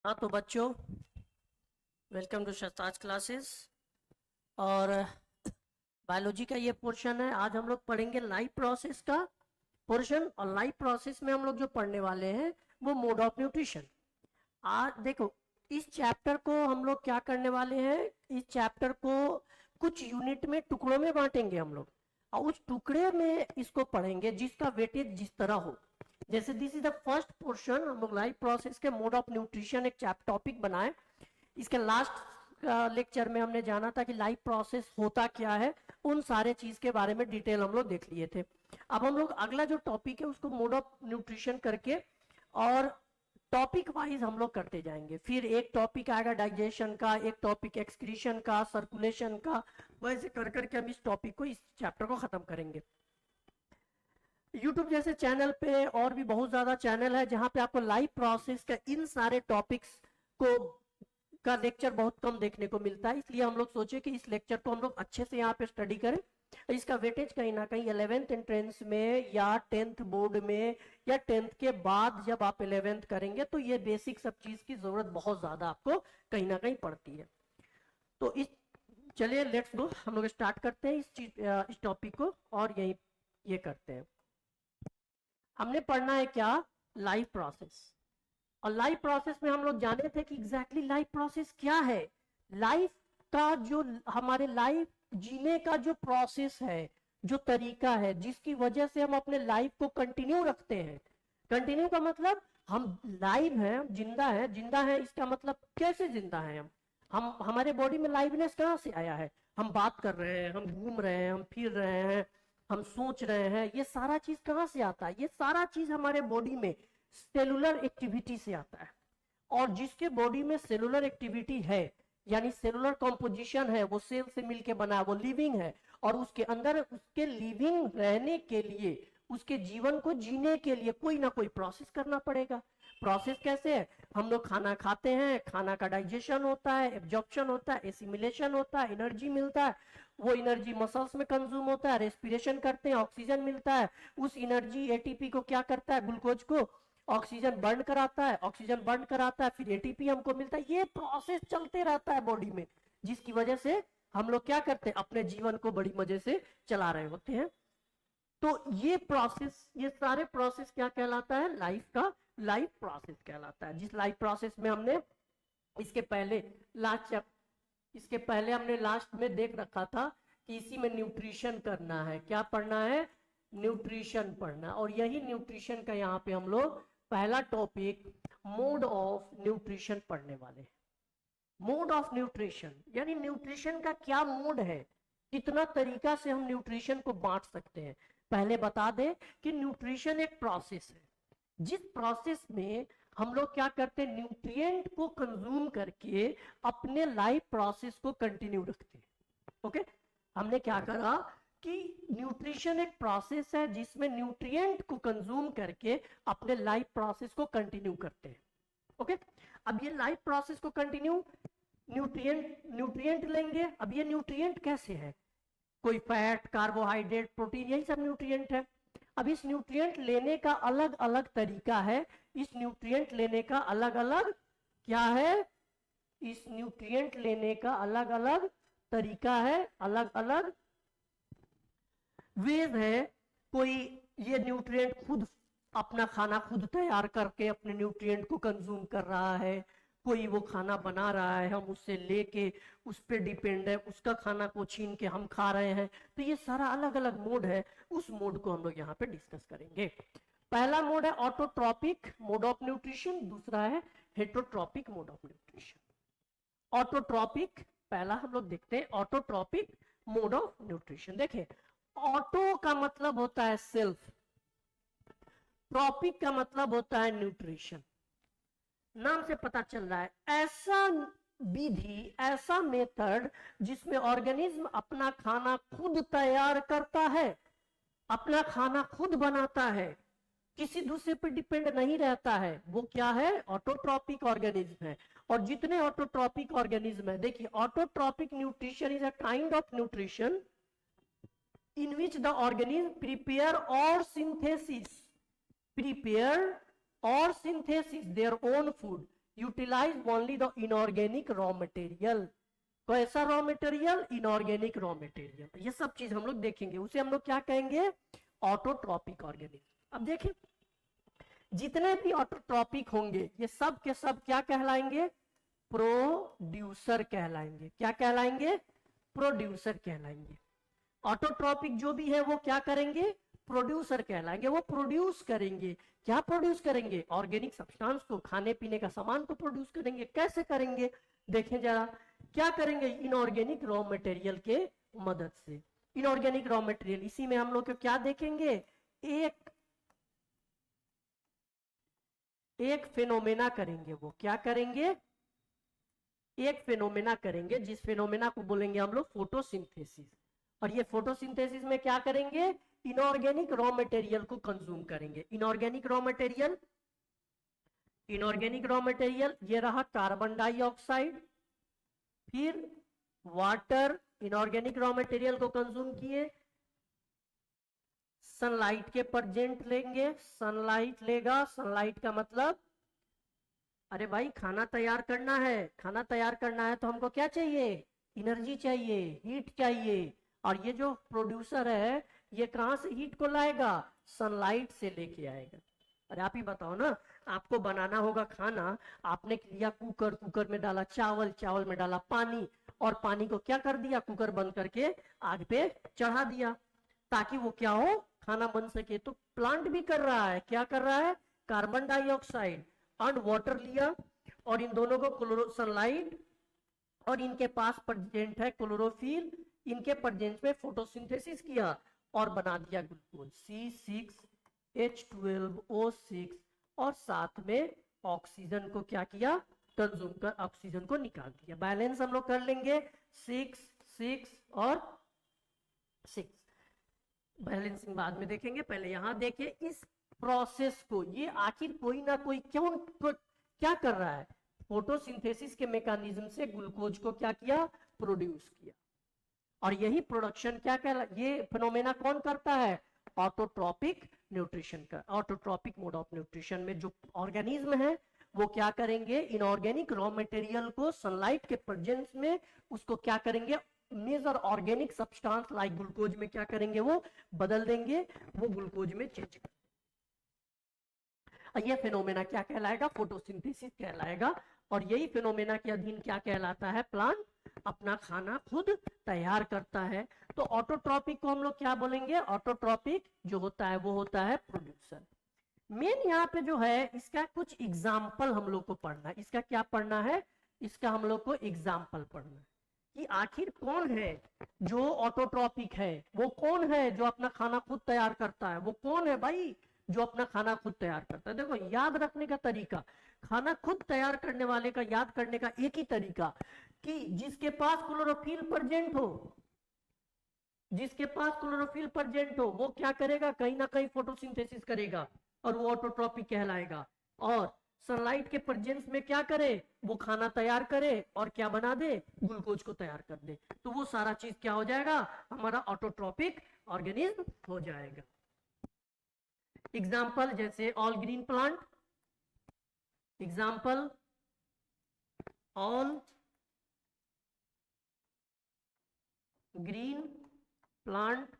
हाँ तो बच्चों, वेलकम टू शस्त्राज क्लासेस। और बायोलॉजी का ये पोर्शन है। आज हम लोग पढ़ेंगे लाइफ प्रोसेस का पोर्शन। और लाइफ प्रोसेस में हम लोग जो पढ़ने वाले हैं वो मोड ऑफ न्यूट्रिशन। आज देखो, इस चैप्टर को हम लोग क्या करने वाले हैं, इस चैप्टर को कुछ यूनिट में टुकड़ों में बांटेंगे हम लोग, और उस टुकड़े में इसको पढ़ेंगे जिसका वेटेज जिस तरह हो। जैसे this is the first portion, हम लोग लाइफ प्रोसेस के मोड ऑफ न्यूट्रिशन एक टॉपिक बनाए। इसके लास्ट लेक्चर में हमने जाना था कि लाइफ प्रोसेस होता क्या है, उन सारे चीज के बारे में डिटेल हम लोग देख लिए थे। अब हम लोग अगला जो टॉपिक है उसको मोड ऑफ न्यूट्रिशन करके और टॉपिक वाइज हम लोग करते जाएंगे। फिर एक टॉपिक आएगा डाइजेशन का, एक टॉपिक एक्सक्रीशन का, सर्कुलेशन का। वैसे कर करके हम इस टॉपिक को, इस चैप्टर को खत्म करेंगे। यूट्यूब जैसे चैनल पे और भी बहुत ज्यादा चैनल है जहां पे आपको लाइफ प्रोसेस का इन सारे टॉपिक्स को का लेक्चर बहुत कम देखने को मिलता है। इसलिए हम लोग सोचे कि इस लेक्चर को हम लोग अच्छे से यहाँ पे स्टडी करें। इसका वेटेज कहीं ना कहीं 11th एंट्रेंस में या 10th बोर्ड में या 10th के बाद जब आप 11th करेंगे तो ये बेसिक सब चीज की जरूरत बहुत ज्यादा आपको कहीं ना कहीं पड़ती है। तो इस चलिए लेट्स गो, हम लोग स्टार्ट करते हैं इस टॉपिक को और यही ये करते हैं। हमने पढ़ना है क्या, लाइफ प्रोसेस। और लाइफ प्रोसेस में हम लोग जाने थे कि एग्जैक्टली लाइफ प्रोसेस क्या है। लाइफ का जो हमारे लाइफ जीने का जो प्रोसेस है, जो तरीका है जिसकी वजह से हम अपने लाइफ को कंटिन्यू रखते हैं। कंटिन्यू का मतलब हम लाइव हैं, हम जिंदा है। जिंदा है इसका मतलब कैसे जिंदा है हम हमारे बॉडी में लाइवनेस कहाँ से आया है। हम बात कर रहे हैं, हम घूम रहे हैं, हम फिर रहे हैं, हम सोच रहे हैं, ये सारा चीज कहाँ से आता है। ये सारा चीज हमारे बॉडी में सेलुलर एक्टिविटी से आता है। और जिसके बॉडी में सेलुलर एक्टिविटी है, यानी सेलुलर कॉम्पोजिशन है, वो सेल से मिलके बना, वो लिविंग है। और उसके अंदर उसके लिविंग रहने के लिए, उसके जीवन को जीने के लिए कोई ना कोई प्रोसेस करना पड़ेगा। प्रोसेस कैसे है, हम लोग खाना खाते हैं, खाना का डाइजेशन होता है, एब्जॉर्प्शन होता है, एसिमिलेशन होता है, एनर्जी मिलता है, वो एनर्जी मसल्स में कंज्यूम होता है, रेस्पिरेशन करते हैं, ऑक्सीजन मिलता है। उस एनर्जी एटीपी को क्या करता है, ग्लूकोज को ऑक्सीजन बर्न कराता है, ऑक्सीजन बर्न कराता है, फिर एटीपी हमको मिलता है। ये प्रोसेस चलते रहता है बॉडी में, जिसकी वजह से हम लोग क्या करते हैं, अपने जीवन को बड़ी मजे से चला रहे होते हैं। तो ये प्रोसेस, ये सारे प्रोसेस क्या कहलाता है, लाइफ का लाइफ प्रोसेस कहलाता है। जिस लाइफ प्रोसेस में हमने इसके पहले इसके पहले हमने लास्ट में देख रखा था कि इसी में न्यूट्रिशन करना है। क्या पढ़ना है, न्यूट्रिशन पढ़ना। और यही न्यूट्रिशन का यहाँ पे हम लोग पहला टॉपिक मोड ऑफ न्यूट्रिशन पढ़ने वाले हैं। मोड ऑफ न्यूट्रिशन यानी न्यूट्रिशन का क्या मोड है, कितना तरीका से हम न्यूट्रिशन को बांट सकते हैं। पहले बता दें कि न्यूट्रिशन एक प्रोसेस है, जिस प्रोसेस में हम लोग क्या करते हैं, न्यूट्रिएंट को कंज्यूम करके अपने लाइफ प्रोसेस को कंटिन्यू रखते हैं। ओके, हमने क्या करा कि न्यूट्रिशन एक प्रोसेस है जिसमें न्यूट्रिएंट को कंज्यूम करके अपने लाइफ प्रोसेस को कंटिन्यू करते हैं। ओके, अब ये लाइफ प्रोसेस को कंटिन्यू न्यूट्रिएंट लेंगे। अब ये न्यूट्रिएंट कैसे है, कोई फैट, कार्बोहाइड्रेट, प्रोटीन, यही सब न्यूट्रिएंट है। अब इस न्यूट्रिएंट लेने का अलग अलग तरीका है। इस न्यूट्रिएंट लेने का अलग अलग क्या है, इस न्यूट्रिएंट लेने का अलग अलग तरीका है, अलग अलग वेज है। कोई ये न्यूट्रिएंट खुद अपना खाना खुद तैयार करके अपने न्यूट्रिएंट को कंज्यूम कर रहा है, कोई वो खाना बना रहा है, हम उससे लेके उस पर डिपेंड है, उसका खाना को छीन के हम खा रहे हैं। तो ये सारा अलग अलग मोड है, उस मोड को हम लोग यहाँ पे डिस्कस करेंगे। पहला मोड है ऑटोट्रॉपिक मोड ऑफ न्यूट्रिशन, दूसरा है heterotrophic mode of nutrition. Autotrophic पहला हम लोग देखते हैं, ऑटोट्रॉपिक मोड ऑफ न्यूट्रिशन। देखिए, ऑटो का मतलब होता है सेल्फ, ट्रॉपिक का मतलब होता है न्यूट्रिशन। नाम से पता चल रहा है ऐसा विधि, ऐसा मेथड जिसमें ऑर्गेनिज्म अपना खाना खुद तैयार करता है, अपना खाना खुद बनाता है, किसी दूसरे पर डिपेंड नहीं रहता है। वो क्या है, ऑटोट्रॉपिक ऑर्गेनिज्म है। और जितने ऑटोट्रॉपिक ऑर्गेनिज्म है, देखिए autotrophic nutrition is a kind of nutrition in which the organism prepare or synthesis their own food utilise only the inorganic raw material. कैसा raw material? Inorganic raw material. ये सब चीज हम लोग देखेंगे, उसे हम लोग क्या कहेंगे? Autotrophic organism. अब देखिए जितने भी ऑटोट्रॉपिक होंगे ये सब के सब क्या कहलाएंगे? प्रोड्यूसर कहलाएंगे। क्या कहलाएंगे? प्रोड्यूसर कहलाएंगे। ऑटोट्रॉपिक जो भी है वो क्या करेंगे? प्रोड्यूसर कहलाएंगे। वो प्रोड्यूस करेंगे। क्या प्रोड्यूस करेंगे? ऑर्गेनिक सब्सटेंस को, खाने पीने का सामान को प्रोड्यूस करेंगे। कैसे करेंगे? देखें जरा, क्या करेंगे? इनऑर्गेनिक रॉ मटेरियल के मदद से। इनऑर्गेनिक रॉ मटेरियल, इसी में हम लोग क्या देखेंगे? एक फिनोमेना करेंगे। वो क्या करेंगे? एक फिनोमेना करेंगे, जिस फिनोमेना को बोलेंगे हम लोग फोटोसिंथेसिस। और ये फोटोसिंथेसिस में क्या करेंगे? इनऑर्गेनिक रॉ मटेरियल को कंज्यूम करेंगे। Inorganic raw material, inorganic raw material ये रहा कार्बन डाइऑक्साइड, फिर वाटर। इनऑर्गेनिक रॉ मटेरियल को कंज्यूम किए, सनलाइट के प्रेजेंट लेंगे। सनलाइट लेगा, सनलाइट का मतलब अरे भाई खाना तैयार करना है। खाना तैयार करना है तो हमको क्या चाहिए? एनर्जी चाहिए, हीट चाहिए। और ये जो प्रोड्यूसर है ये कहां से हीट को लाएगा? सनलाइट से लेके आएगा। अरे आप ही बताओ ना, आपको बनाना होगा खाना, आपने लिया कुकर, कुकर में डाला चावल, चावल में डाला पानी, और पानी को क्या कर दिया? कुकर बंद करके आग पे चढ़ा दिया ताकि वो क्या हो? खाना बन सके। तो प्लांट भी कर रहा है, क्या कर रहा है? कार्बन डाइऑक्साइड और वाटर लिया, और इन दोनों को सनलाइट और इनके पास प्रेजेंट है क्लोरोफिल, इनके प्रेजेंस में फोटोसिंथेसिस किया और बना दिया ग्लूकोज C6H12O6, और साथ में ऑक्सीजन को क्या किया? कंज्यूम कर ऑक्सीजन को निकाल दिया। बैलेंस हम लोग कर लेंगे 6 6 और 6। बैलेंसिंग बाद में देखेंगे, पहले यहां देखिए इस प्रोसेस को। ये आखिर कोई ना कोई क्या कर रहा है? फोटोसिंथेसिस के मैकेनिज्म से ग्लूकोज को क्या किया? प्रोड्यूस किया। और यही प्रोडक्शन क्या कहला, ये फिनोमेना कौन करता है? ऑटोट्रॉपिक न्यूट्रिशन का। ऑटोट्रॉपिक मोड ऑफ न्यूट्रिशन में जो ऑर्गेनिज्म है वो क्या करेंगे? इनऑर्गेनिक रॉ मटेरियल को सनलाइट के प्रेजेंस में उसको क्या करेंगे? Major organic substance like glucose में क्या करेंगे? वो बदल देंगे, वो ग्लूकोज में चेंज कर। ये फिनोमेना क्या कहलाएगा? फोटोसिंथेसिस कहलाएगा। और यही फिनोमेना के अधीन क्या कहलाता है? प्लांट अपना खाना खुद तैयार करता है। तो ऑटोट्रॉपिक को हम लोग क्या बोलेंगे? ऑटोट्रॉपिक जो होता है वो होता है प्रोड्यूसर। मेन यहाँ पे जो है इसका कुछ एग्जाम्पल हम लोग को पढ़ना है। इसका क्या पढ़ना है? इसका हम लोग को एग्जाम्पल पढ़ना है कि आखिर कौन है जो ऑटोट्रॉपिक है। वो कौन है जो अपना खाना खुद तैयार करता है? वो कौन है भाई जो अपना खाना खुद तैयार करता है? देखो याद रखने का तरीका, खाना खुद तैयार करने वाले का याद करने का एक ही तरीका कि जिसके पास क्लोरोफिल प्रेजेंट हो, जिसके पास क्लोरोफिल प्रेजेंट हो वो क्या करेगा? कहीं ना कहीं फोटोसिंथेसिस करेगा और वो ऑटोट्रॉपिक कहलाएगा। और सनलाइट के प्रेजेंस में क्या करे? वो खाना तैयार करे और क्या बना दे? ग्लूकोज को तैयार कर दे। तो वो सारा चीज क्या हो जाएगा? हमारा ऑटोट्रॉपिक ऑर्गेनिज्म हो जाएगा। एग्जाम्पल जैसे all green plant, example all green plant.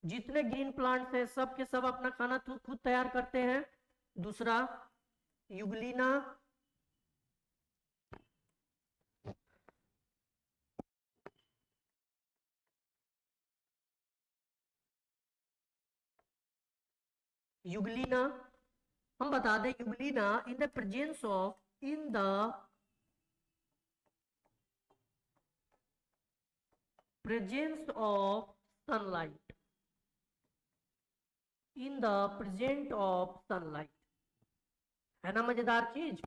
जितने ग्रीन प्लांट्स हैं सब के सब अपना खाना खुद तैयार करते हैं। दूसरा युगलिना, युगलिना हम बता दें, Euglena in the presence of presence of sunlight, in the presence of sunlight। है ना मजेदार चीज?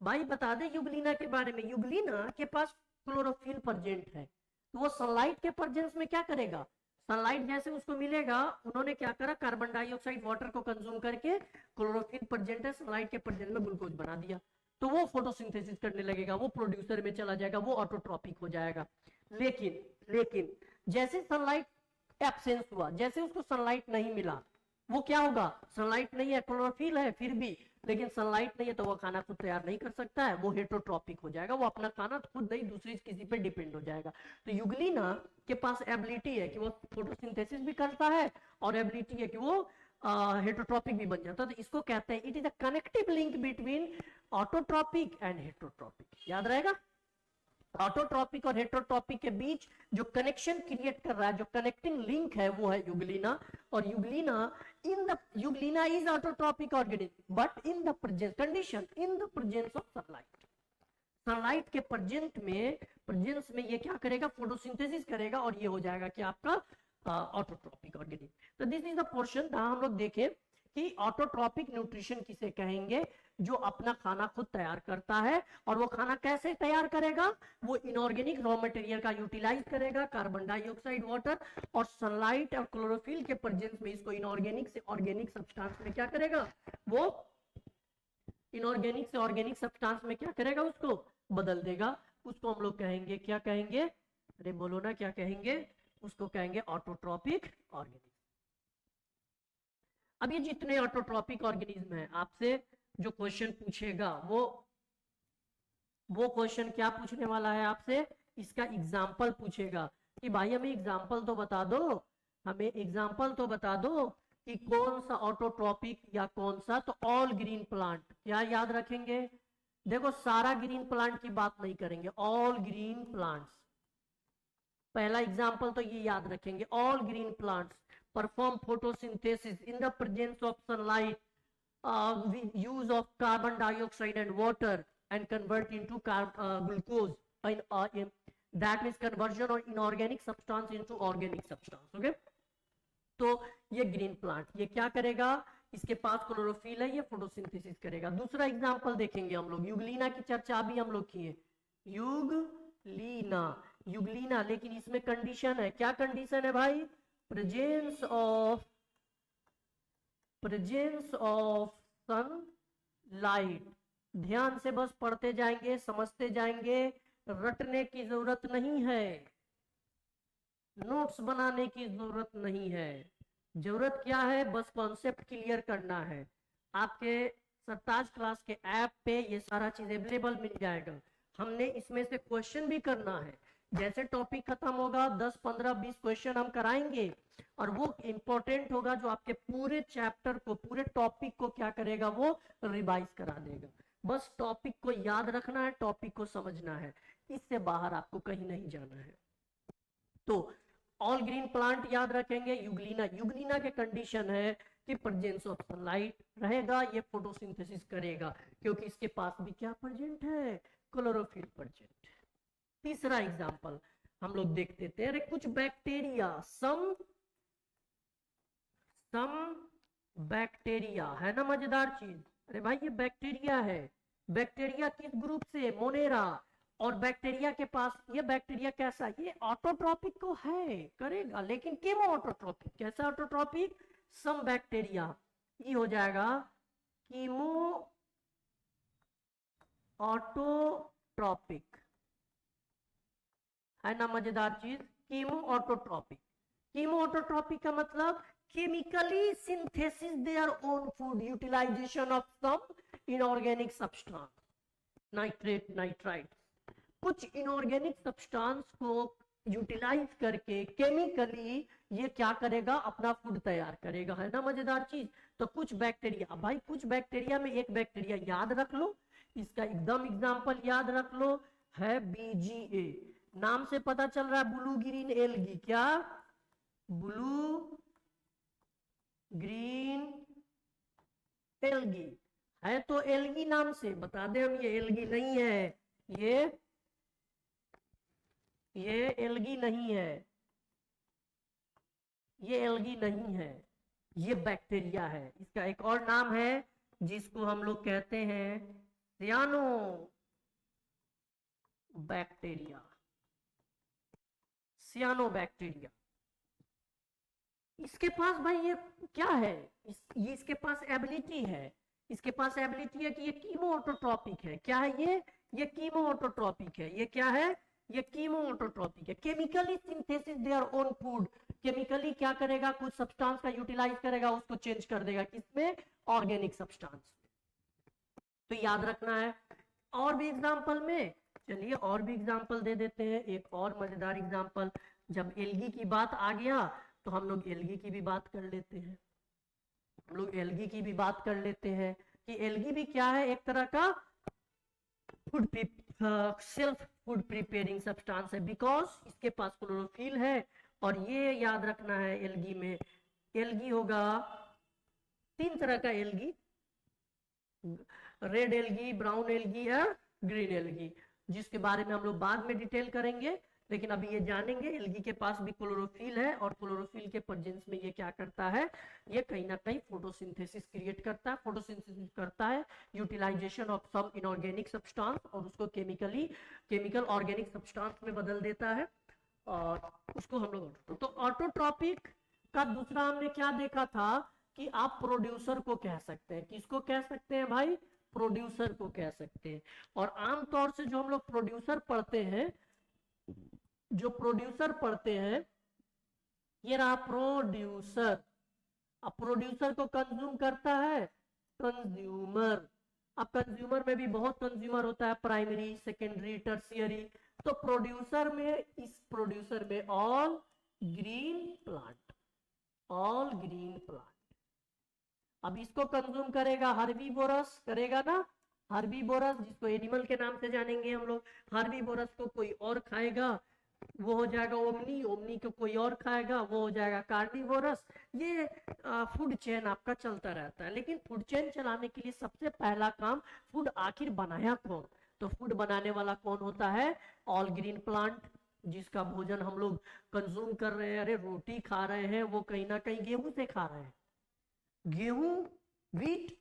भाई बता दे युगलिना के बारे में। युगलिना के पास क्लोरोफिल प्रेजेंट है, तो वो सनलाइट के प्रेजेंस में क्या करेगा? सनलाइट जैसे उसको मिलेगा, उन्होंने क्या करा? कार्बन डाइऑक्साइड वाटर को कंज्यूम करके क्लोरोफिल प्रेजेंट है, सनलाइट के प्रेजेंस में ग्लूकोज बना दिया। तो वो फोटोसिंथेसिस करने लगेगा, वो प्रोड्यूसर में चला जाएगा, वो ऑटोट्रॉपिक हो जाएगा। लेकिन जैसे सनलाइट एब्सेंस हुआ, जैसे उसको सनलाइट नहीं मिला, वो क्या होगा? सनलाइट नहीं है, क्लोरोफिल है फिर भी, लेकिन सनलाइट नहीं है तो वो खाना खुद तैयार नहीं कर सकता है, वो हेटरोट्रॉपिक हो जाएगा, वो अपना खाना खुद नहीं दूसरी किसी पे डिपेंड हो जाएगा। तो यूग्लिना के पास एबिलिटी है कि वो फोटोसिंथेसिस भी करता है और एबिलिटी है कि वो हेटरोट्रॉपिक भी बन जाता है। तो इसको कहते हैं it is a connective link between autotrophic and heterotrophic. याद रहेगा, ऑटोट्रॉपिक और हेटरोट्रॉपिक के बीच जो कनेक्शन क्रिएट कर रहा है, जो कनेक्टिंग लिंक है, वो है यूग्लिना। और Euglena is autotrophic organism but in the presence condition in the presence of sunlight. Sunlight के प्रेजेंस में ये क्या करेगा, फोटोसिंथेसिस करेगा और ये हो जाएगा कि आपका ऑटोट्रॉपिक ऑर्गेनिज्म। तो दिस इज द पोर्शन जहां हम लोग देखें कि ऑटोट्रॉपिक न्यूट्रिशन किसे कहेंगे, जो अपना खाना खुद तैयार करता है। और वो खाना कैसे तैयार करेगा, वो इनऑर्गेनिक रॉ मटेरियल का यूटिलाइज करेगा, कार्बन डाइऑक्साइड, वाटर और सनलाइट और क्लोरोफिल के प्रेजेंस में इसको इनऑर्गेनिक से ऑर्गेनिक सब्सटेंस में क्या करेगा, वो इनऑर्गेनिक से ऑर्गेनिक सब्सटेंस में क्या करेगा, उसको बदल देगा। उसको हम लोग कहेंगे, क्या कहेंगे, अरे बोलो ना, क्या कहेंगे, उसको कहेंगे ऑटोट्रॉपिक ऑर्गेनिज्म। अब ये जितने ऑटोट्रॉपिक ऑर्गेनिज्म है, आपसे जो क्वेश्चन पूछेगा वो क्वेश्चन क्या पूछने वाला है आपसे, इसका एग्जाम्पल पूछेगा कि भाई हमें एग्जाम्पल तो बता दो, हमें एग्जाम्पल तो बता दो कि कौन सा ऑटोट्रॉपिक या कौन सा। तो ऑल ग्रीन प्लांट, क्या याद रखेंगे, देखो सारा ग्रीन प्लांट की बात नहीं करेंगे, ऑल ग्रीन प्लांट्स। पहला एग्जाम्पल तो ये याद रखेंगे, all green plants perform photosynthesis in the presence of sunlight, use of carbon dioxide and water and convert into glucose in that means conversion of inorganic substance into organic substance. okay, तो ये green plant ये क्या करेगा, इसके पास chlorophyll है, ये photosynthesis करेगा। दूसरा एग्जांपल देखेंगे हम लोग, यूग्लिना की चर्चा अभी हम लोग किए, यूग्लिना, लेकिन इसमें कंडीशन है, क्या कंडीशन है भाई, प्रेजेंस ऑफ सनलाइट। ध्यान से बस पढ़ते जाएंगे, समझते जाएंगे, रटने की जरूरत नहीं है, नोट्स बनाने की जरूरत नहीं है। जरूरत क्या है, बस कॉन्सेप्ट क्लियर करना है। आपके सरताज क्लास के ऐप पे ये सारा चीज अवेलेबल मिल जाएगा। हमने इसमें से क्वेश्चन भी करना है, जैसे टॉपिक खत्म होगा 10 15 20 क्वेश्चन हम कराएंगे और वो इंपॉर्टेंट होगा, जो आपके पूरे चैप्टर को, पूरे टॉपिक को क्या करेगा, वो रिवाइज करा देगा। बस टॉपिक को याद रखना है, टॉपिक को समझना है, इससे बाहर आपको कहीं नहीं जाना है। तो ऑल ग्रीन प्लांट याद रखेंगे, यूग्लिना के कंडीशन है कि प्रेजेंस ऑफ सनलाइट रहेगा, ये फोटोसिंथेसिस करेगा, क्योंकि इसके पास भी क्या प्रेजेंट है, क्लोरोफिल प्रेजेंट। तीसरा एग्जांपल हम लोग देखते थे, अरे कुछ बैक्टीरिया, सम बैक्टीरिया है ना, मजेदार चीज। अरे भाई ये बैक्टीरिया है, बैक्टीरिया किस ग्रुप से, मोनेरा। और बैक्टीरिया के पास, ये बैक्टीरिया कैसा, ये ऑटोट्रॉपिक तो है, करेगा, लेकिन केमो ऑटोट्रॉपिक, कैसा ऑटोट्रॉपिक, सम बैक्टीरिया, ये हो जाएगा कीमो ऑटोट्रॉपिक, है ना मजेदार चीज, कीमो ऑटोट्रॉपिक। कीमो ऑटोट्रॉपिक का मतलब chemically synthesis their own food, utilisation of some inorganic substance, nitrate, nitrite, कुछ इनऑर्गेनिक सब्सटेंस को यूटिलाइज करके केमिकली ये क्या करेगा, अपना फूड तैयार करेगा, है ना मजेदार चीज। तो कुछ बैक्टीरिया, भाई कुछ बैक्टीरिया में एक बैक्टीरिया याद रख लो, इसका एकदम एग्जांपल याद रख लो, है BGA, नाम से पता चल रहा है, ब्लू ग्रीन एल्गी, क्या, ब्लू ग्रीन एल्गी है, तो एल्गी नाम से बता दें हम, ये एल्गी नहीं है, ये एल्गी नहीं है, ये एल्गी नहीं है, ये बैक्टीरिया है। इसका एक और नाम है जिसको हम लोग कहते हैं सियानो बैक्टीरिया, सियानो बैक्टीरिया। इसके पास भाई ये क्या है, ये इसके पास एबिलिटी है, इसके पास एबिलिटी है कि ये कीमो ऑटोट्रॉपिक है। क्या है ये कीमो ऑटोट्रॉपिक है, ये क्या है, ये कीमो ऑटोट्रॉपिक है। Chemically synthesis their own food, chemically क्या करेगा, कुछ सब्सटेंस का यूटिलाइज करेगा, उसको चेंज कर देगा, किसमें, ऑर्गेनिक सब्सटेंस। तो याद रखना है। और भी एग्जाम्पल में, चलिए और भी एग्जाम्पल दे देते हैं, एक और मजेदार एग्जाम्पल। जब एलगी की बात आ गया तो हम लोग एलगी की भी बात कर लेते हैं। हम लोग एलगी की भी बात कर लेते हैं कि एलगी भी क्या है, एक तरह का food self food preparing substance है, बिकॉज इसके पास क्लोरोफिल है। और ये याद रखना है, एलगी में एलगी होगा 3 तरह का algae, red algae, brown algae या ग्रीन एलगी, जिसके बारे में हम लोग बाद में डिटेल करेंगे। लेकिन अभी ये जानेंगे एलगी के पास भी क्लोरोफिल है, और क्लोरोफिल के प्रेजेंस में ये क्या करता है, ये कहीं ना कहीं फोटोसिंथेसिस क्रिएट करता है, फोटोसिंथेसिस करता है, utilisation of some inorganic substance, और उसको केमिकल ऑर्गेनिक सब्सटेंस में बदल देता है, और उसको हम लोग। तो ऑटोट्रॉपिक का दूसरा हमने क्या देखा था कि आप प्रोड्यूसर को कह सकते हैं, किसको कह सकते हैं भाई, प्रोड्यूसर को कह सकते हैं। और आमतौर से जो हम लोग प्रोड्यूसर पढ़ते हैं, ये रहा प्रोड्यूसर। अब प्रोड्यूसर को कंज्यूम करता है कंज्यूमर। अब कंज्यूमर में भी बहुत कंज्यूमर होता है, प्राइमरी, सेकेंडरी, टर्शियरी। तो इस प्रोड्यूसर में ऑल ग्रीन प्लांट। अब इसको कंज्यूम करेगा हर्बीवोरस, करेगा ना हर्बीवोरस, जिसको एनिमल के नाम से जानेंगे हम लोग। हर्बीवोरस को कोई और खाएगा, वो हो जाएगा ओमनी को कोई और खाएगा, वो हो जाएगा कार्निवोरस। ये फूड चेन आपका चलता रहता है। लेकिन फूड चेन चलाने के लिए सबसे पहला काम, फूड आखिर बनाया कौन, तो फूड बनाने वाला कौन होता है, ऑल ग्रीन प्लांट, जिसका भोजन हम लोग कंज्यूम कर रहे हैं। अरे रोटी खा रहे हैं, वो कहीं ना कहीं गेहूं से खा रहे हैं, गेहूं, व्हीट,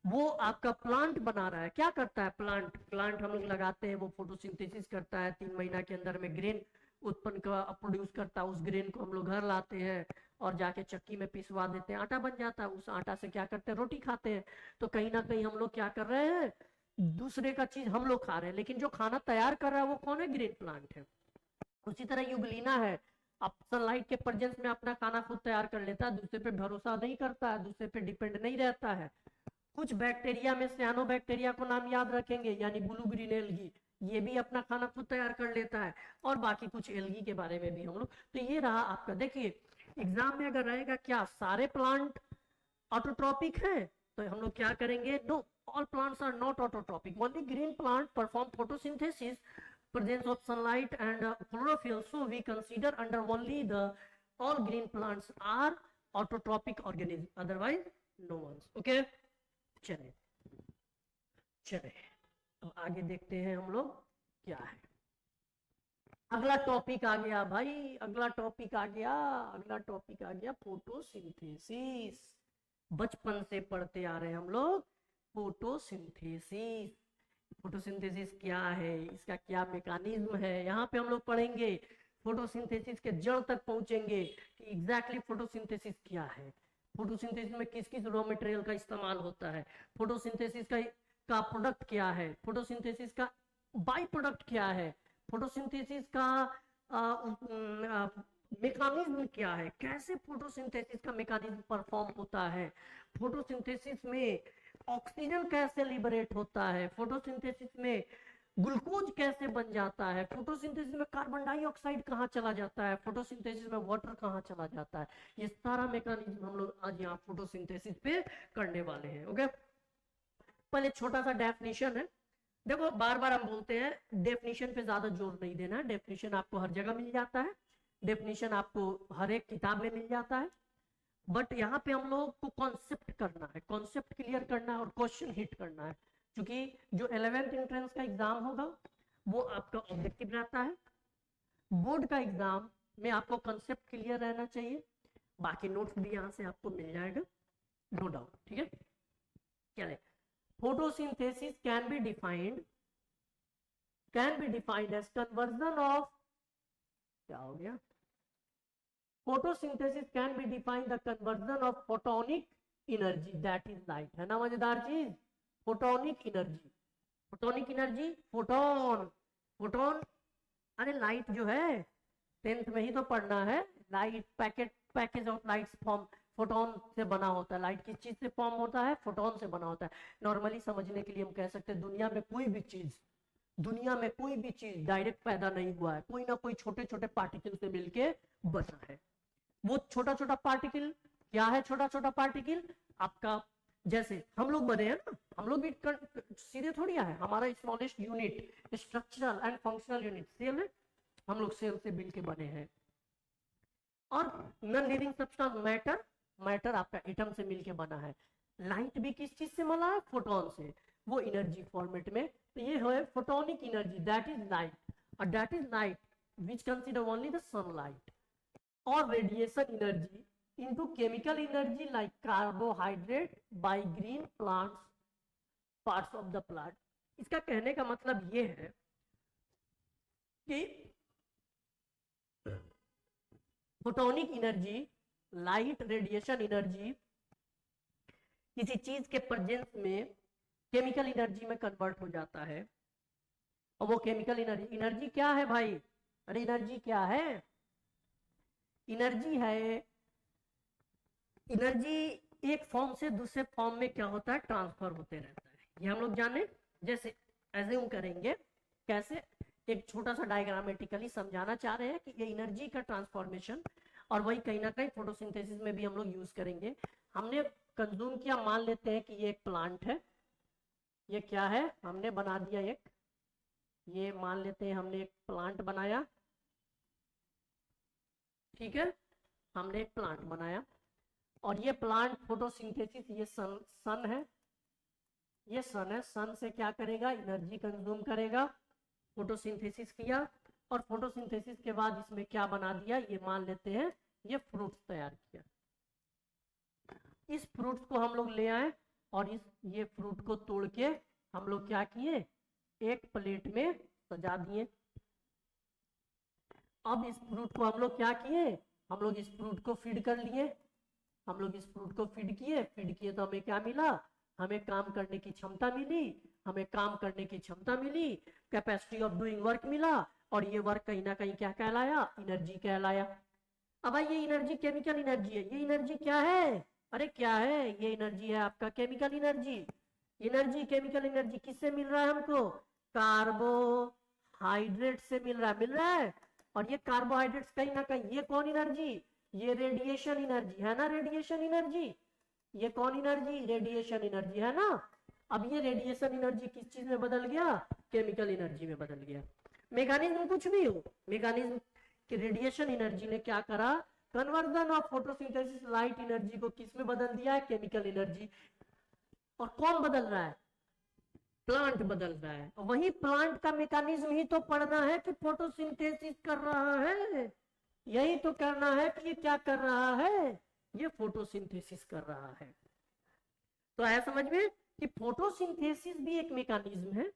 वो आपका प्लांट बना रहा है। क्या करता है प्लांट हम लोग लगाते हैं, वो फोटोसिंथेसिस करता है, 3 महीना के अंदर में ग्रेन उत्पन्न का प्रोड्यूस करता है। उस ग्रेन को हम लोग घर लाते हैं और जाके चक्की में पिसवा देते हैं, आटा बन जाता है। उस आटा से क्या करते हैं, रोटी खाते हैं। तो कहीं ना कहीं हम लोग क्या कर रहे हैं, दूसरे का चीज हम लोग खा रहे हैं, लेकिन जो खाना तैयार कर रहा है वो कौन है, ग्रीन प्लांट है। उसी तरह यूग्लिना है, अब सनलाइट के प्रेजेंस में अपना खाना खुद तैयार कर लेता है, दूसरे पे भरोसा नहीं करता है, दूसरे पे डिपेंड नहीं रहता है। कुछ बैक्टीरिया में सियानो बैक्टीरिया को नाम याद रखेंगे, यानी ब्लू ग्रीन एल्गी, ये भी अपना खाना खुद तैयार कर लेता है। और बाकी कुछ एल्गी के बारे में भी हम लोग। तो ये रहा आपका, देखिए एग्जाम में अगर रहेगा क्या सारे प्लांट ऑटोट्रॉपिक है, तो हम लोग क्या करेंगे, no, all plants are not autotrophic, only green plant perform photosynthesis, presence of sunlight and chlorophyll, so we consider under only the all green plants are autotrophic organisms, otherwise no ones. Okay, चले अब आगे देखते हैं हम लोग क्या है। अगला टॉपिक आ गया भाई, अगला टॉपिक आ गया फोटोसिंथेसिस। बचपन से पढ़ते आ रहे हैं हम लोग फोटोसिंथेसिस। फोटोसिंथेसिस क्या है, इसका क्या मैकेनिज्म है, यहाँ पे हम लोग पढ़ेंगे। फोटोसिंथेसिस के जड़ तक पहुंचेंगे कि एग्जैक्टली फोटोसिंथेसिस क्या है, फोटोसिंथेसिस में किस किस रॉ मटेरियल का इस्तेमाल होता है, फोटोसिंथेसिस का प्रोडक्ट क्या है, फोटोसिंथेसिस का बाई प्रोडक्ट क्या है, फोटोसिंथेसिस का मैकेनिज्म क्या है, कैसे फोटोसिंथेसिस का मैकेनिज्म परफॉर्म होता है, फोटोसिंथेसिस में ऑक्सीजन कैसे लिबरेट होता है, फोटोसिंथेसिस में ग्लूकोज कैसे बन जाता है, फोटोसिंथेसिस में कार्बन डाइऑक्साइड कहाँ चला जाता है, फोटोसिंथेसिस में वाटर कहाँ चला जाता है। ये सारा मैकेनिज्म हम लोग आज यहाँ फोटोसिंथेसिस पे करने वाले हैं। ओके, पहले छोटा सा डेफिनेशन है। देखो बार बार हम बोलते हैं डेफिनेशन पे ज्यादा जोर नहीं देना है, डेफिनेशन आपको हर जगह मिल जाता है, डेफिनेशन आपको हर एक किताब में मिल जाता है। बट यहाँ पे हम लोग को कॉन्सेप्ट करना है, कॉन्सेप्ट क्लियर करना है और क्वेश्चन हिट करना है। क्योंकि जो 11th एंट्रेंस का एग्जाम होगा वो आपका ऑब्जेक्टिव रहता है, बोर्ड का एग्जाम में आपको कॉन्सेप्ट क्लियर रहना चाहिए। बाकी नोट्स भी यहाँ से आपको मिल जाएगा, नो डाउट। ठीक है, चले, photosynthesis can be defined as conversion of, क्या हो गया, photosynthesis can be defined the conversion of photonic energy, that is light, है ना मजेदार चीज, photonic energy, फोटोन, अरे लाइट जो है 10th में ही तो पढ़ना है, light package of lights photon से बना होता है। लाइट किस चीज से फॉर्म होता है? फोटोन से बना होता है। नॉर्मली समझने के लिए हम कह सकते हैं दुनिया में कोई भी चीज डायरेक्ट पैदा नहीं हुआ है, कोई ना कोई छोटे छोटे पार्टिकल से मिलके बना है। वो छोटा छोटा पार्टिकल क्या है? छोटा छोटा पार्टिकल आपका, जैसे हम लोग बने हैं ना, हम लोग भी सीधे थोड़ी आए। हमारा smallest unit, structural and functional unit cell है। हम लोग सेल से मिलके बने हैं। और नॉन लिविंग सब्सटेंस मैटर आपका एटम से मिलके बना है। लाइट भी किस चीज से बना है? फोटोन से, वो एनर्जी फॉर्मेट में। तो ये है photonic energy, that is light. और that is light which consider only the sunlight. और radiation energy into chemical energy like carbohydrate by green plants, parts of the plant. इसका कहने का मतलब ये है कि photonic energy, light radiation energy किसी चीज के प्रेजेंस में केमिकल एनर्जी में कन्वर्ट हो जाता है। और वो केमिकल एनर्जी क्या है भाई? अरे एनर्जी क्या है? एनर्जी है, एनर्जी एक फॉर्म से दूसरे फॉर्म में क्या होता है? ट्रांसफर होते रहता है। ये हम लोग जाने, जैसे एज्यूम करेंगे कैसे, एक छोटा सा डायग्रामेटिकली समझाना चाह रहे हैं कि ये एनर्जी का ट्रांसफॉर्मेशन, और वही कहीं ना कहीं फोटोसिंथेसिस में भी हम लोग यूज करेंगे। हमने कंज्यूम किया, मान लेते हैं कि ये एक प्लांट है। ये क्या है? हमने बना दिया एक, ये मान लेते हैं हमने एक प्लांट बनाया, ठीक है, हमने एक प्लांट बनाया। और ये प्लांट फोटोसिंथेसिस, ये सन है, ये सन है। सन से क्या करेगा? एनर्जी कंज्यूम करेगा। फोटोसिंथेसिस किया, और फोटोसिंथेसिस के बाद इसमें क्या बना दिया? ये मान लेते हैं ये फ्रूट्स तैयार किया। इस फ्रूट्स को हम लोग ले आए, और ये फ्रूट को तोड़ के हम लोग क्या किए? एक प्लेट में सजा दिए। अब इस फ्रूट को हम लोग क्या किए? हम लोग इस फ्रूट को फीड कर लिए। हम लोग इस फ्रूट को फीड किए तो हमें क्या मिला? हमें काम करने की क्षमता मिली, हमें काम करने की क्षमता मिली, कैपेसिटी ऑफ डूइंग वर्क मिला। और ये वर्क कहीं ना कहीं क्या कहलाया? एनर्जी कहलाया। अब भाई ये एनर्जी केमिकल एनर्जी है। ये एनर्जी क्या है? अरे क्या है? ये एनर्जी है आपका chemical energy. Energy, chemical energy किससे मिल रहा है हमको? कार्बोहाइड्रेट से मिल रहा है। और ये कार्बोहाइड्रेट्स कहीं ना कहीं, ये कौन एनर्जी? ये रेडिएशन एनर्जी है ना, रेडिएशन एनर्जी। ये कौन एनर्जी? रेडिएशन एनर्जी है ना। अब ये रेडिएशन एनर्जी किस चीज में बदल गया? केमिकल एनर्जी में बदल गया। मैकेनिज्म कुछ भी हो, मैकेनिज्म कि रेडिएशन एनर्जी ने क्या करा? Conversion of photosynthesis light energy को किस में बदल दिया है? Chemical energy. और कौन बदल रहा है? प्लांट बदल रहा है। वही प्लांट का मैकेनिज्म ही तो पढ़ना है कि फोटोसिंथेसिस कर रहा है। यही तो करना है कि ये क्या कर रहा है? ये फोटोसिंथेसिस कर रहा है। तो आया समझ में कि फोटोसिंथेसिस भी एक मैकेनिज्म है।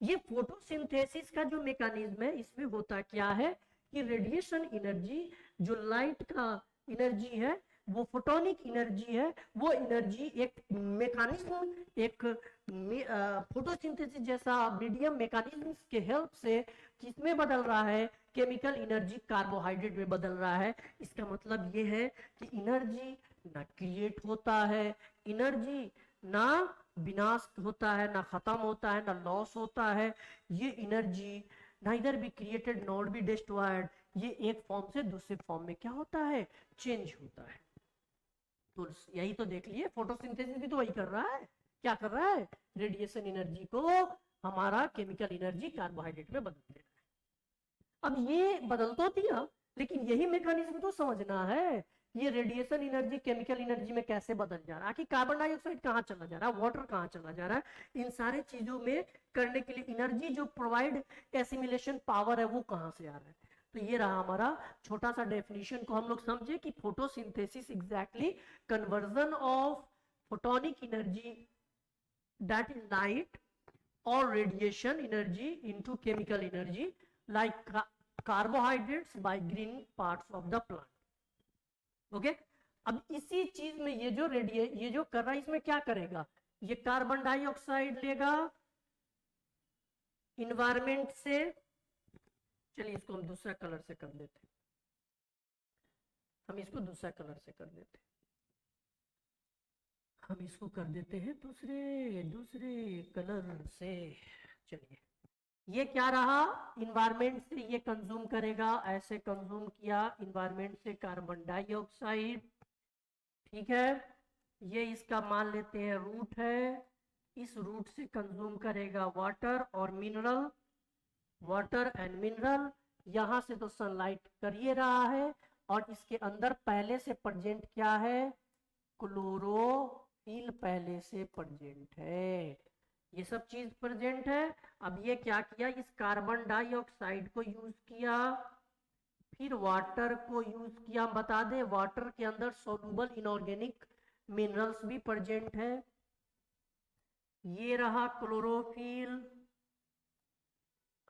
ये फोटोसिंथेसिस का जो मैकेनिज्म है, इसमें होता क्या है कि रेडिएशन एनर्जी, जो लाइट का एनर्जी है, वो फोटोनिक एनर्जी है। वो एनर्जी एक मैकेनिज्म, एक फोटोसिंथेसिस जैसा मीडियम मैकेनिज्म के हेल्प से किसमें बदल रहा है? केमिकल एनर्जी कार्बोहाइड्रेट में बदल रहा है। इसका मतलब ये है कि एनर्जी ना क्रिएट होता है, एनर्जी ना विनाश होता है, ना खत्म होता है, ना लॉस होता है। ये energy neither be created not be destroyed. ये एक फॉर्म से दूसरे फॉर्म में क्या होता है? चेंज होता है। तो यही तो देख लिए, फोटोसिंथेसिस भी तो वही कर रहा है। क्या कर रहा है? रेडिएशन एनर्जी को हमारा केमिकल एनर्जी कार्बोहाइड्रेट में बदल दे रहा है। अब ये बदल तो दिया, लेकिन यही मैकेनिज्म तो समझना है, ये रेडिएशन एनर्जी केमिकल एनर्जी में कैसे बदल जा रहा है। आखिर कार्बन डाइऑक्साइड कहाँ चला जा रहा है? वाटर कहाँ चला जा रहा है? इन सारे चीजों में करने के लिए एनर्जी जो प्रोवाइड एसिमिलेशन पावर है, वो कहाँ से आ रहा है? तो ये रहा हमारा छोटा सा डेफिनेशन को हम लोग समझे कि photosynthesis exactly conversion of photonic energy, that is light, और radiation energy into chemical energy like carbohydrates by green parts of the plant. Okay, अब इसी चीज में ये जो कर रहा है, इसमें क्या करेगा? ये कार्बन डाइऑक्साइड लेगा इन्वायरमेंट से। चलिए इसको हम दूसरा कलर से कर देते, हम इसको दूसरा कलर से कर देते। हम इसको कर देते हैं दूसरे दूसरे कलर से। चलिए, ये क्या रहा, इन्वायरमेंट से ये कंज्यूम करेगा, ऐसे कंज्यूम किया इन्वायरमेंट से कार्बन डाइऑक्साइड, ठीक है। ये इसका मान लेते हैं रूट है, इस रूट से कंज्यूम करेगा वाटर और मिनरल, वाटर एंड मिनरल। यहां से तो सनलाइट कर ही रहा है, और इसके अंदर पहले से प्रेजेंट क्या है, क्लोरोफिल पहले से प्रेजेंट है, ये सब चीज प्रेजेंट है। अब ये क्या किया, इस कार्बन डाइऑक्साइड को यूज किया, फिर वाटर को यूज किया। हम बता दें वाटर के अंदर सोलुबल इनऑर्गेनिक मिनरल्स भी प्रेजेंट है। ये रहा क्लोरोफिल।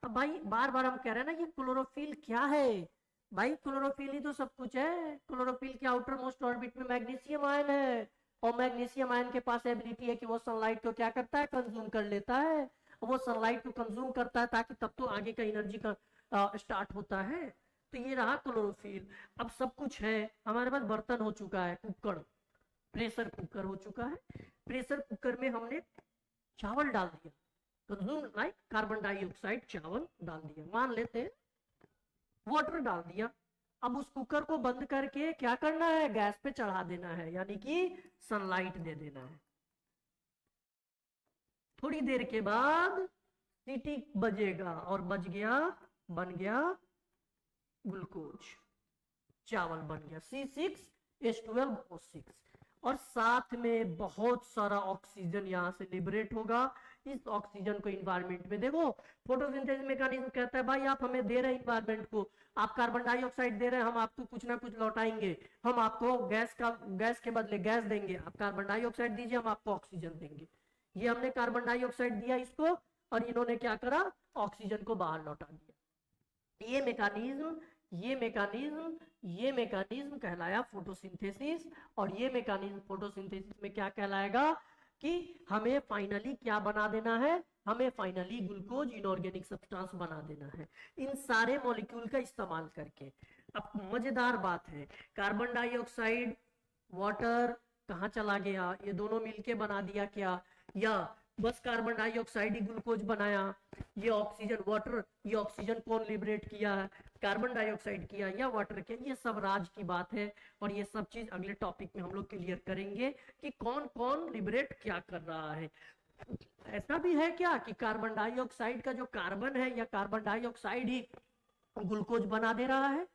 अब भाई बार बार हम कह रहे हैं ना, ये क्लोरोफिल क्या है, भाई क्लोरोफिल ही तो सब कुछ है। क्लोरोफिल के आउटर मोस्ट ऑर्बिट में मैग्नीशियम आयन है, और मैग्नीशियम आयन के पास एबिलिटी है कि वो सनलाइट को क्या करता है, कंज्यूम कर लेता है। वो सनलाइट को कंज्यूम करता है ताकि तब तो आगे का एनर्जी का स्टार्ट होता है। तो ये रहा क्लोरोफिल। अब सब कुछ है, हमारे पास बर्तन हो चुका है, कुकर, प्रेशर कुकर हो चुका है। प्रेशर कुकर में हमने चावल डाल दिया, कंज्यूम लाइक कार्बन डाइऑक्साइड, चावल डाल दिया, मान लेते हैं वाटर डाल दिया। अब उस कुकर को बंद करके क्या करना है, गैस पे चढ़ा देना है, यानी कि सनलाइट दे देना है। थोड़ी देर के बाद सीटी बजेगा, और बज गया, बन गया ग्लूकोज, चावल बन गया C6H12O6। और साथ में बहुत सारा ऑक्सीजन यहाँ से लिबरेट होगा। इस ऑक्सीजन को इन्वायरमेंट में देखो, फोटोसिंथेसिस मैकेनिज्म कहता है भाई आप हमें दे रहे हैं इन्वायरमेंट को, आप कार्बन डाइऑक्साइड दे रहे हैं, हम आपको कुछ ना कुछ लौटाएंगे, हम आपको गैस के बदले गैस देंगे, आप कार्बन डाइऑक्साइड दीजिए, हम आपको ऑक्सीजन देंगे। ये हमने कार्बन डाइऑक्साइड दिया इसको, और इन्होंने क्या करा, ऑक्सीजन को बाहर लौटा दिया। ये मैकेनिज्म ये मैकेनिज्म ये मैकेनिज्म कहलाया फोटोसिंथेसिस। और ये मैकेनिज्म फोटोसिंथेसिस में क्या कहलाएगा कि हमें फाइनली क्या बना देना है, हमें फाइनली ग्लूकोज इनऑर्गेनिक सब्सटेंस बना देना है, इन सारे मॉलिक्यूल का इस्तेमाल करके। अब मजेदार बात है, कार्बन डाइऑक्साइड, वाटर कहाँ चला गया, ये दोनों मिलके बना दिया क्या, या बस कार्बन डाइऑक्साइड ही ग्लूकोज बनाया, ये ऑक्सीजन वाटर, ये ऑक्सीजन कौन लिबरेट किया, कार्बन डाइऑक्साइड किया या वाटर किया, ये सब राज की बात है। और ये सब चीज अगले टॉपिक में हम लोग क्लियर करेंगे कि कौन कौन लिबरेट क्या कर रहा है। ऐसा भी है क्या कि कार्बन डाइऑक्साइड का जो कार्बन है, या कार्बन डाइऑक्साइड ही ग्लूकोज बना दे रहा है।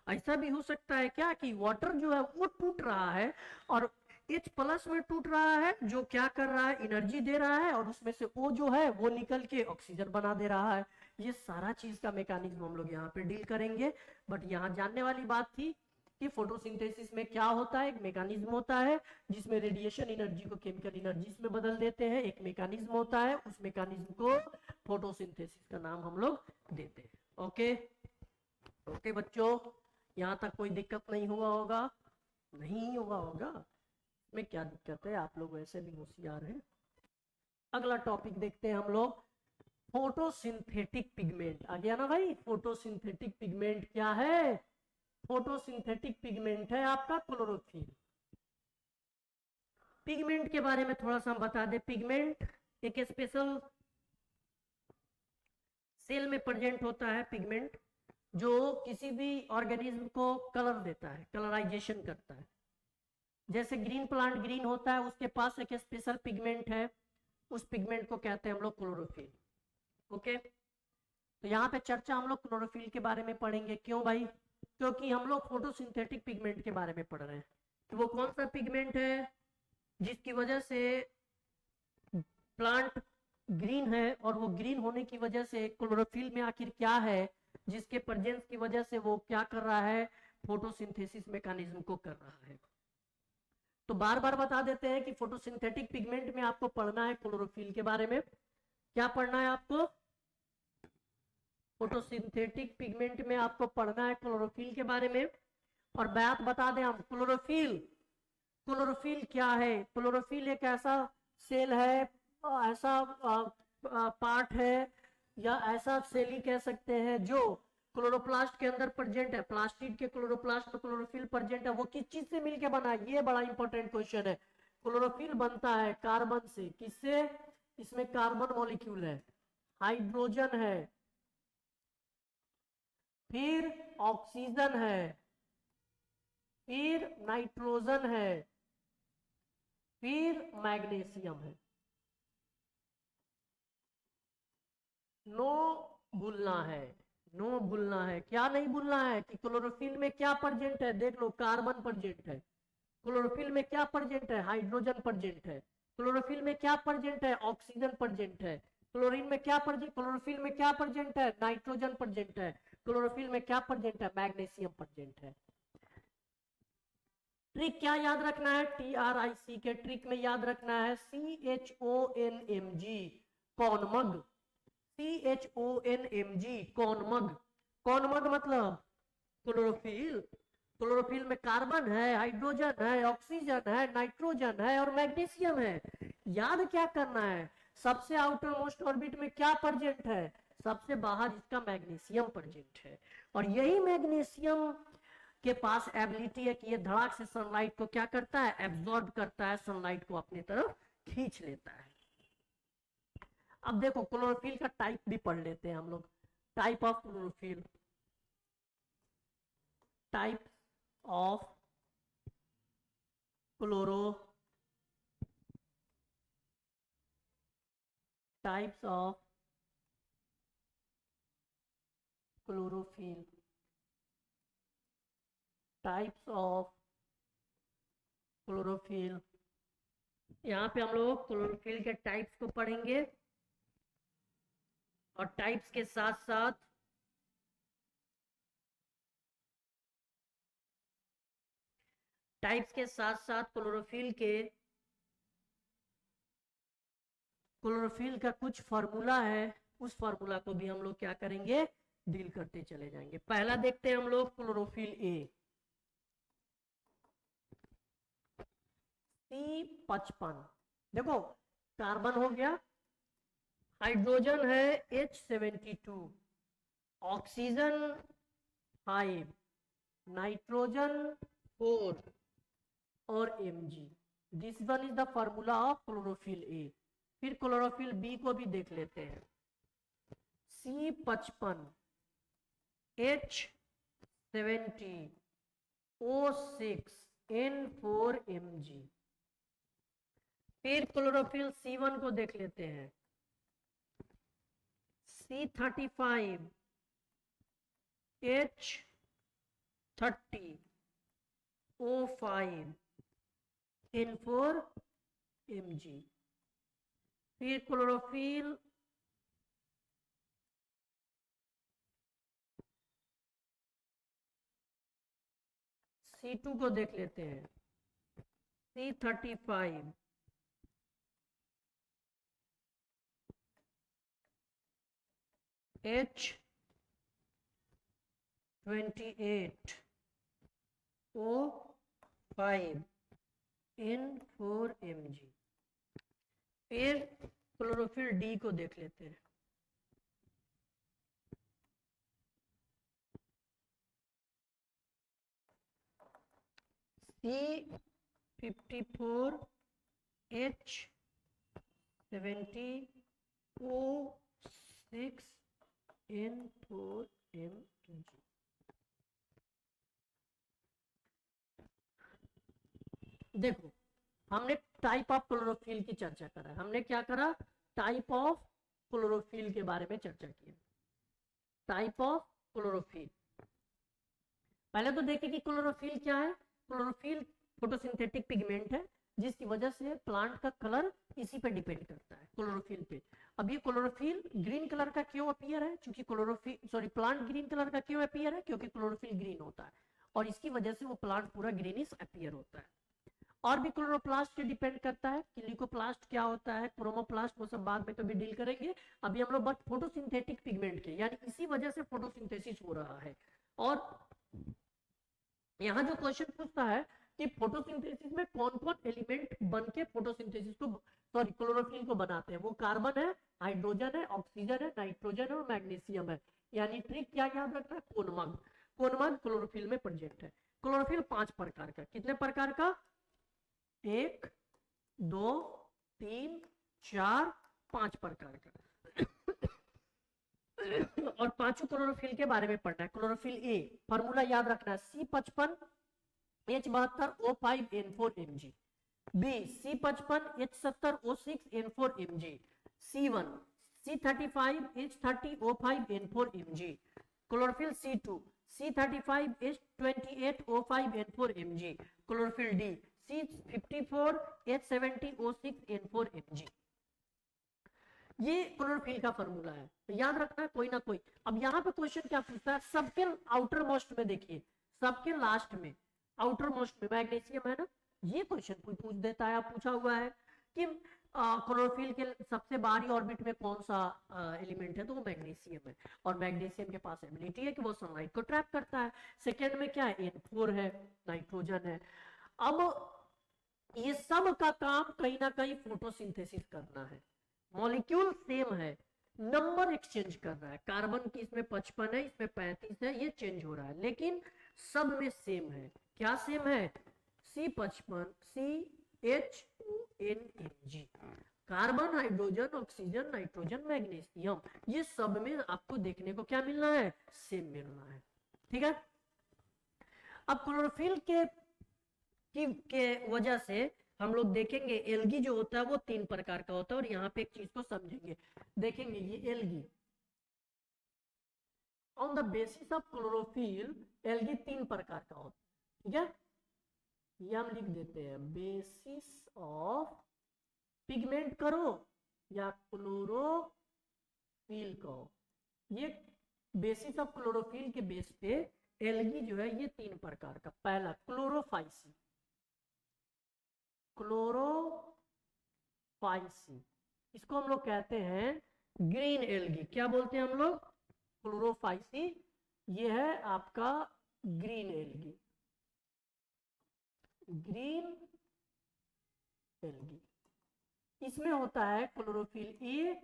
ऐसा भी हो सकता है क्या कि वाटर जो है वो टूट रहा है, और H+ में टूट रहा है, जो क्या कर रहा है, एनर्जी दे रहा है, और उसमें से O जो है वो निकल के ऑक्सीजन बना दे रहा है। ये सारा चीज का मैकेनिज्म हम लोग यहाँ पे डील करेंगे। बट यहाँ जानने वाली बात थी कि फोटोसिंथेसिस में क्या होता है, एक मैकेनिज्म होता है जिसमें रेडिएशन एनर्जी को केमिकल एनर्जी में बदल देते हैं, एक मैकेनिज्म होता है, उस मैकेनिज्म को फोटोसिंथेसिस का नाम हम लोग देते हैं। ओके ओके बच्चों, यहाँ तक कोई दिक्कत नहीं हुआ होगा, नहीं हुआ होगा, में क्या दिक्कत है, आप लोग वैसे भी होशियार हैं। अगला टॉपिक देखते हैं हम लोग, फोटोसिंथेटिक पिगमेंट। आ गया ना भाई, फोटोसिंथेटिक पिगमेंट क्या है, फोटोसिंथेटिक पिगमेंट है आपका क्लोरोफिल। पिगमेंट के बारे में थोड़ा सा हम बता दें, पिगमेंट एक स्पेशल सेल में प्रेजेंट होता है पिगमेंट, जो किसी भी ऑर्गेनिज्म को कलर देता है, कलराइजेशन करता है। जैसे ग्रीन प्लांट ग्रीन होता है, उसके पास एक स्पेशल पिगमेंट है, उस पिगमेंट को कहते हैं हम लोग क्लोरोफिल। ओके, तो यहाँ पे चर्चा हम लोग क्लोरोफिल के बारे में पढ़ेंगे। क्यों भाई, क्योंकि हम लोग फोटोसिंथेटिक पिगमेंट के बारे में पढ़ रहे हैं। तो वो कौन सा पिगमेंट है जिसकी वजह से प्लांट ग्रीन है, और वो ग्रीन होने की वजह से क्लोरोफिल में आखिर क्या है जिसके प्रेजेंस की वजह से वो क्या कर रहा है, फोटोसिंथेसिस मैकेनिज्म को कर रहा है। तो बार बार बता देते हैं कि फोटोसिंथेटिक पिगमेंट में आपको पढ़ना है क्लोरोफिल के बारे में। क्या पढ़ना है आपको, फोटोसिंथेटिक पिगमेंट में आपको पढ़ना है क्लोरोफिल के बारे में। और बात बता दें हम, क्लोरोफिल क्लोरोफिल क्या है, क्लोरोफिल एक ऐसा सेल है, ऐसा पार्ट है, या ऐसा सेल ही कह सकते हैं जो क्लोरोप्लास्ट के अंदर प्रेजेंट है। प्लास्टिड के क्लोरोप्लास्ट में क्लोरोफिल प्रेजेंट है, वो किस चीज से मिलकर बना है, ये बड़ा इंपॉर्टेंट क्वेश्चन है। क्लोरोफिल बनता है कार्बन से, किससे? इसमें कार्बन मॉलिक्यूल है, हाइड्रोजन है, फिर ऑक्सीजन है, फिर नाइट्रोजन है, फिर मैग्नीशियम है। नो भूलना है, नो भूलना है। क्या नहीं भूलना है कि क्लोरोफिल में क्या प्रेजेंट है? देख लो, कार्बन प्रेजेंट है। क्लोरोफिल में क्या प्रेजेंट है? हाइड्रोजन प्रेजेंट है। क्लोरोफिल में क्या प्रेजेंट है? ऑक्सीजन प्रेजेंट है। क्लोरीन में क्या प्रेजेंट? क्लोरोफिल में क्या प्रेजेंट है? नाइट्रोजन प्रेजेंट है। क्लोरोफिल में क्या प्रेजेंट है? मैग्नीशियम प्रेजेंट है। ट्रिक क्या याद रखना है? TRIC के ट्रिक में याद रखना है CHONMG, कॉनमग। CHONMG, कॉनमग। कॉनमग मतलब क्लोरोफिल। क्लोरोफिल में कार्बन है, हाइड्रोजन है, ऑक्सीजन है, नाइट्रोजन है और मैग्नीशियम है। याद क्या करना है? सबसे आउटर मोस्ट ऑर्बिट में क्या प्रेजेंट है? सबसे बाहर इसका मैग्नीशियम प्रेजेंट है। और यही मैग्नीशियम के पास एबिलिटी है कि ये धड़ाक से सनलाइट को क्या करता है? एब्जॉर्ब करता है, सनलाइट को अपनी तरफ खींच लेता है। अब देखो क्लोरोफिल का टाइप भी पढ़ लेते हैं हम लोग। Type of chlorophyll, type of chloro, types of chlorophyll, types of chlorophyll. यहाँ पे हम लोग क्लोरोफिल के टाइप्स को पढ़ेंगे और टाइप्स के साथ साथ क्लोरोफिल का कुछ फॉर्मूला है, उस फॉर्मूला को भी हम लोग क्या करेंगे? डील करते चले जाएंगे। पहला देखते हैं हम लोग क्लोरोफिल ए, C55। देखो कार्बन हो गया, हाइड्रोजन है H72, ऑक्सीजन 5, नाइट्रोजन 4 और Mg। This one is the formula of chlorophyll A. फिर क्लोरोफिल बी को भी देख लेते हैं। C55, H70, O6, N4, Mg। फिर क्लोरोफिल C1 को देख लेते हैं। C35, H30, O5, N4, Mg। फिर क्लोरोफिल C2 को देख लेते हैं। C35, H28, O5, N4, Mg। फिर क्लोरोफिल डी को देख लेते हैं। C54, H70, O6, N4, Mg। देखो हमने टाइप ऑफ क्लोरोफिल की चर्चा करा है। हमने क्या करा? टाइप ऑफ क्लोरोफिल के बारे में चर्चा की। टाइप ऑफ क्लोरोफिल, पहले तो देखें कि क्लोरोफिल क्या है। क्लोरोफिल फोटोसिंथेटिक पिगमेंट है, जिसकी वजह से प्लांट का कलर इसी पे डिपेंड करता है, क्लोरोफिल पे। अब ये क्लोरोफिल ग्रीन कलर का क्यों अपीयर है? क्योंकि प्लांट ग्रीन कलर का क्यों अपीयर है? क्योंकि क्लोरोफिल ग्रीन होता है और इसकी वजह से वो प्लांट पूरा ग्रीनिश अपीयर होता है। और भी क्लोरोप्लास्ट पे डिपेंड करता है कि ल्यूकोप्लास्ट क्या होता है, क्रोमोप्लास्ट, वो सब बाद में तो भी डील करेंगे। अभी हम लोग बस फोटोसिंथेटिक पिगमेंट के, यानी इसी वजह से फोटोसिंथेसिस हो रहा है। और यहाँ जो क्वेश्चन पूछता है कि फोटोसिंथेसिस में कौन कौन एलिमेंट बन के फोटोसिंथेसिस को, सॉरी, क्लोरोफिल को बनाते हैं, वो कार्बन है, हाइड्रोजन है, ऑक्सीजन है, नाइट्रोजन है और मैग्नीशियम है। यानी ट्रिक क्या याद रखना है? कोनमग। कोनमग क्लोरोफिल में प्रेजेंट है। क्लोरोफिल 5 प्रकार का, कितने प्रकार का? 1, 2 3 4 5 प्रकार का। और पांचों क्लोरोफिल के बारे में पढ़ना है। क्लोरोफिल ए फार्मूला याद रखना है, C55H72O5N4Mg, B C55H70O6N4Mg, C1 C35H30O5N4Mg, chlorophyll C2 C35H28O5N4Mg, chlorophyll D C54H70O6N4Mg। ये क्लोरोफिल का फॉर्मूला है, तो याद रखना है कोई ना कोई। अब यहाँ पे क्वेश्चन क्या पूछता है, सबके आउटर मोस्ट में देखिए, सबके लास्ट में आउटर मोस्ट में मैग्नीशियम है ना, ये क्वेश्चन कोई पूछ देता है। पूछा हुआ है कि क्लोरोफिल के सबसे बाहरी ऑर्बिट में कौन सा एलिमेंट है, तो वो मैग्नीशियम है, और मैग्नीशियम के पास एबिलिटी है कि वो सनलाइट को ट्रैप करता है। सेकेंड में क्या है, N4 है, नाइट्रोजन है। अब ये सब का काम कहीं ना कहीं फोटोसिंथेसिस करना है। मॉलिक्यूल सेम है, नंबर एक्सचेंज कर रहा है, कार्बन की इसमें 55 है, इसमें 35 है, ये चेंज हो रहा है, लेकिन सब में सेम है। क्या सेम है, C55 CHONMG, carbon, hydrogen, oxygen, nitrogen, magnesium, ये सब में आपको देखने को क्या मिलना है, सेम मिलना है। ठीक है। अब क्लोरोफिल के वजह से हम लोग देखेंगे एल्गी जो होता है वो 3 प्रकार का होता है, और यहाँ पे एक चीज को समझेंगे, देखेंगे ये algae on the basis of chlorophyll, algae 3 प्रकार का होता है। ठीक है, ये हम लिख देते हैं, बेसिस ऑफ पिगमेंट करो या क्लोरोफिल कहो, ये बेसिस ऑफ क्लोरोफिल के बेस पे एल्गी जो है ये 3 प्रकार का। पहला क्लोरोफाइसी, क्लोरोफाइसी, इसको हम लोग कहते हैं ग्रीन एल्गी। क्या बोलते हैं हम लोग, क्लोरोफाइसी, ये है आपका ग्रीन एल्गी, ग्रीन एल्गी। इसमें होता है क्लोरोफिल ए,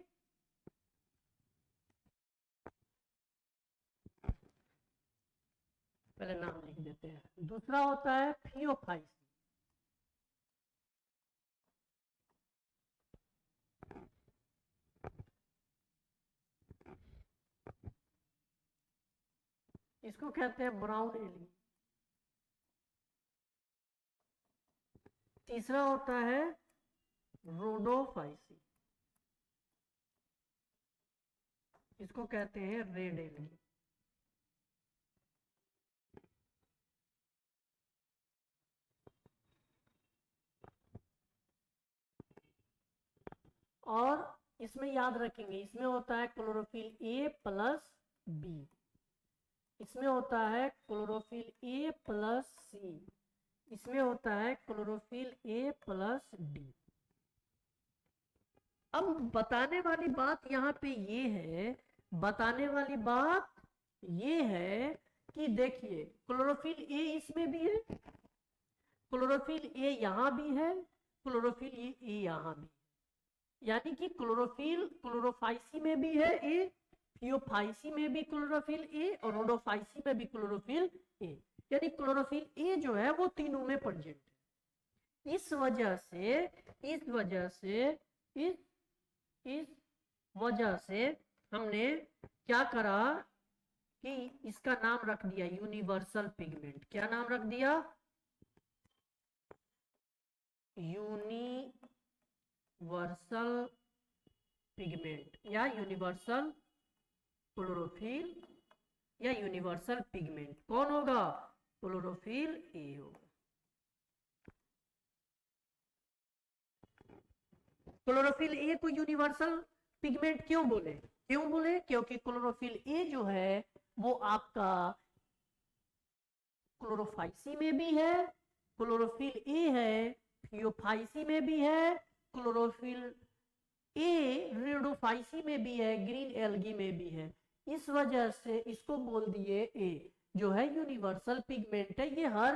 पहले नाम लिख देते हैं, दूसरा होता है थियोफाइसी, इसको कहते हैं ब्राउन एल्गी, तीसरा होता है रोडोफाइसी, इसको कहते हैं रेड एल्गी। और इसमें याद रखेंगे, इसमें होता है क्लोरोफिल ए प्लस बी, इसमें होता है क्लोरोफिल ए प्लस सी, इसमें होता है क्लोरोफिल ए प्लस डी। अब बताने वाली बात यहाँ पे ये है, बताने वाली बात ये है कि देखिए क्लोरोफिल ए इसमें भी है, क्लोरोफिल ए यहाँ भी है, क्लोरोफिल ए यहाँ भी, यानी कि क्लोरोफिल क्लोरोफाइसी में भी है ए, थियोफाइसी में भी क्लोरोफिल ए, और रोडोफाइसी में भी क्लोरोफिल ए, यानी क्लोरोफिल ए जो है वो तीनों में प्रेजेंट है। इस वजह से हमने क्या करा कि इसका नाम रख दिया यूनिवर्सल पिगमेंट। क्या नाम रख दिया, यूनिवर्सल पिगमेंट, या यूनिवर्सल क्लोरोफिल, या यूनिवर्सल पिगमेंट। कौन होगा, क्लोरोफिल ए होगा। क्लोरोफिल ए को यूनिवर्सल पिगमेंट क्यों बोले, क्योंकि क्लोरोफिल ए जो है वो आपका क्लोरोफाइसी में भी है, क्लोरोफिल ए है थियोफाइसी में भी है, क्लोरोफिल ए रेडोफाइसी में भी है, ग्रीन एल्गी में भी है। इस वजह से इसको बोल दिए ए, जो है यूनिवर्सल पिगमेंट है। ये हर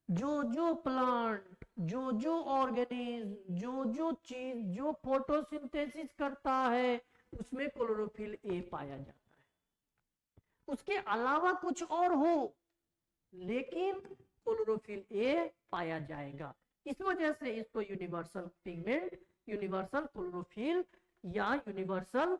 जो प्लांट, जो ऑर्गेनिज्म, जो चीज जो फोटोसिंथेसिस करता है उसमें क्लोरोफिल ए पाया जाता है। उसके अलावा कुछ और हो लेकिन क्लोरोफिल ए पाया जाएगा। इस वजह से इसको यूनिवर्सल पिगमेंट, यूनिवर्सल क्लोरोफिल या यूनिवर्सल